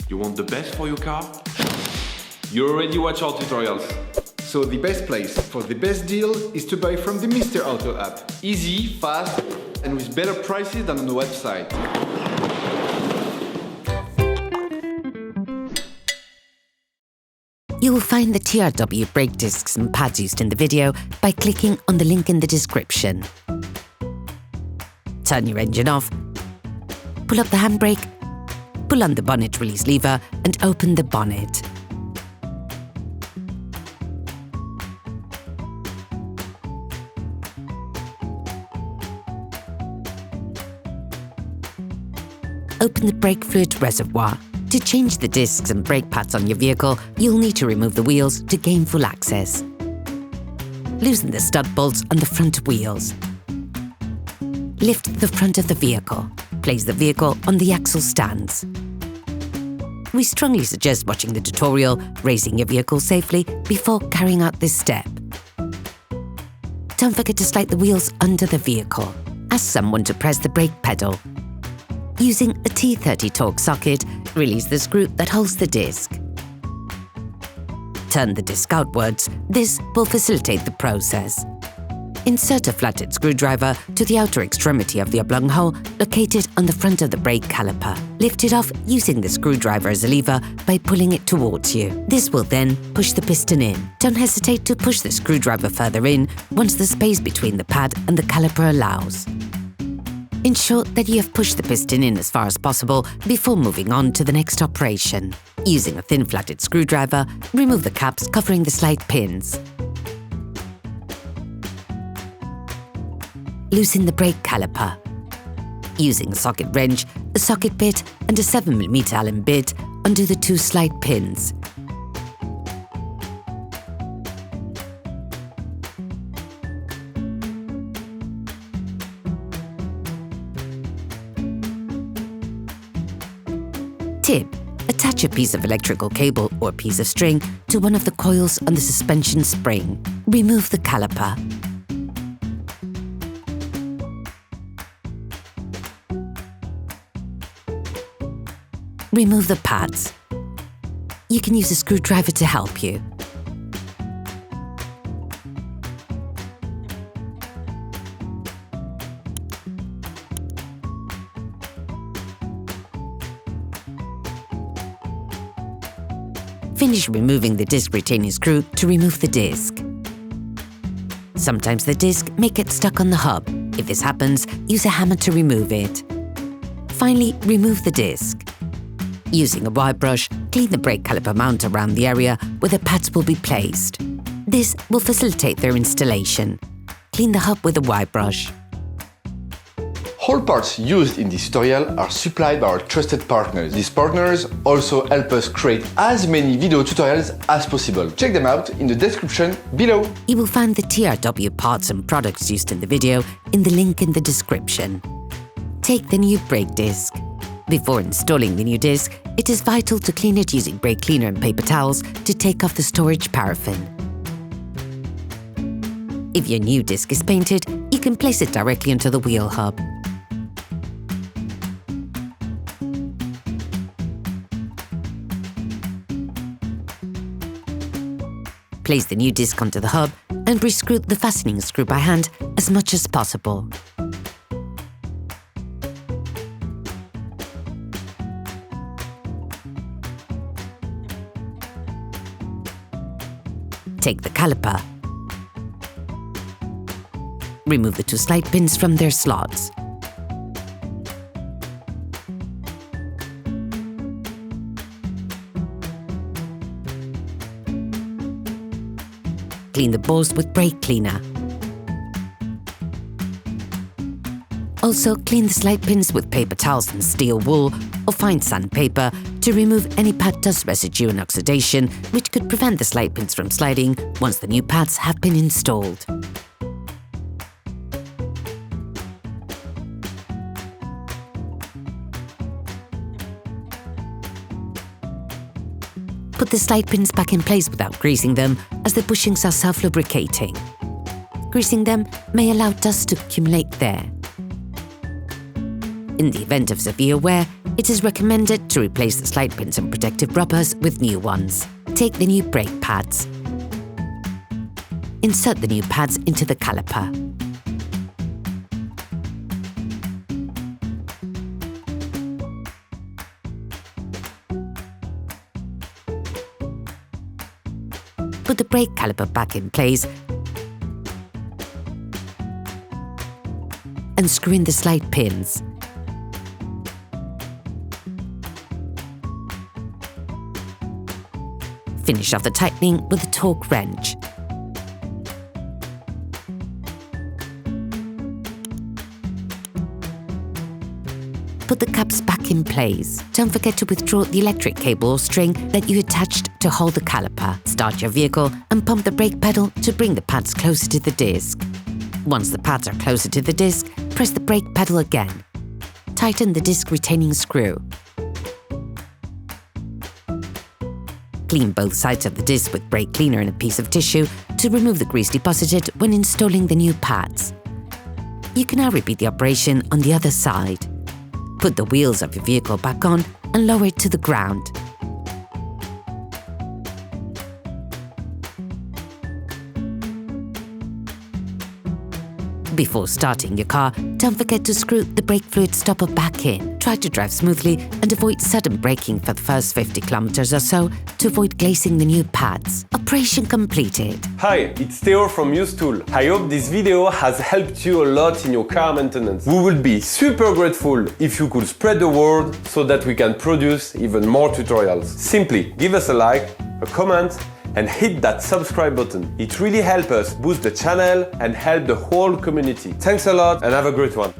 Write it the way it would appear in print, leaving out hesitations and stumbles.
You want the best for your car? You already watch our tutorials. So the best place for the best deal is to buy from the Mr. Auto app. Easy, fast, and with better prices than on the website. You will find the TRW brake discs and pads used in the video by clicking on the link in the description. Turn your engine off, pull up the handbrake, pull on the bonnet release lever and open the bonnet. Open the brake fluid reservoir. To change the discs and brake pads on your vehicle, you'll need to remove the wheels to gain full access. Loosen the stud bolts on the front wheels. Lift the front of the vehicle. Place the vehicle on the axle stands. We strongly suggest watching the tutorial, raising your vehicle safely before carrying out this step. Don't forget to slide the wheels under the vehicle. Ask someone to press the brake pedal. Using a T30 Torx socket, release the screw that holds the disc. Turn the disc outwards. This will facilitate the process. Insert a flathead screwdriver to the outer extremity of the oblong hole located on the front of the brake caliper. Lift it off using the screwdriver as a lever by pulling it towards you. This will then push the piston in. Don't hesitate to push the screwdriver further in once the space between the pad and the caliper allows. Ensure that you have pushed the piston in as far as possible before moving on to the next operation. Using a thin flathead screwdriver, remove the caps covering the slide pins. Loosen the brake caliper. Using a socket wrench, a socket bit and a 7mm Allen bit, undo the two slide pins. Tip: attach a piece of electrical cable or piece of string to one of the coils on the suspension spring. Remove the caliper. Remove the pads. You can use a screwdriver to help you. Finish removing the disc retaining screw to remove the disc. Sometimes the disc may get stuck on the hub. If this happens, use a hammer to remove it. Finally, remove the disc. Using a wire brush, clean the brake caliper mount around the area where the pads will be placed. This will facilitate their installation. Clean the hub with a wire brush. All parts used in this tutorial are supplied by our trusted partners. These partners also help us create as many video tutorials as possible. Check them out in the description below. You will find the TRW parts and products used in the video in the link in the description. Take the new brake disc. Before installing the new disc, it is vital to clean it using brake cleaner and paper towels to take off the storage paraffin. If your new disc is painted, you can place it directly into the wheel hub. Place the new disc onto the hub and rescrew the fastening screw by hand as much as possible. Take the caliper. Remove the two slide pins from their slots. Clean the balls with brake cleaner. Also, clean the slide pins with paper towels and steel wool or fine sandpaper to remove any pad dust residue and oxidation which could prevent the slide pins from sliding once the new pads have been installed. Put the slide pins back in place without greasing them, as the bushings are self-lubricating. Greasing them may allow dust to accumulate there. In the event of severe wear, It is recommended to replace the slide pins and protective rubbers with new ones. Take the new brake pads. Insert the new pads into the caliper. Put the brake caliper back in place and screw in the slide pins. Finish off the tightening with a torque wrench. Put the caps back in place. Don't forget to withdraw the electric cable or string that you attached to hold the caliper. Start your vehicle and pump the brake pedal to bring the pads closer to the disc. Once the pads are closer to the disc, press the brake pedal again. Tighten the disc retaining screw. Clean both sides of the disc with brake cleaner and a piece of tissue to remove the grease deposited when installing the new pads. You can now repeat the operation on the other side. Put the wheels of your vehicle back on and lower it to the ground. Before starting your car, don't forget to screw the brake fluid stopper back in. Try to drive smoothly and avoid sudden braking for the first 50 kilometers or so to avoid glazing the new pads. Operation completed. Hi, it's Theo from UseTool. I hope this video has helped you a lot in your car maintenance. We would be super grateful if you could spread the word so that we can produce even more tutorials. Simply give us a like, a comment, and hit that subscribe button. It really helps us boost the channel and help the whole community. Thanks a lot and have a great one.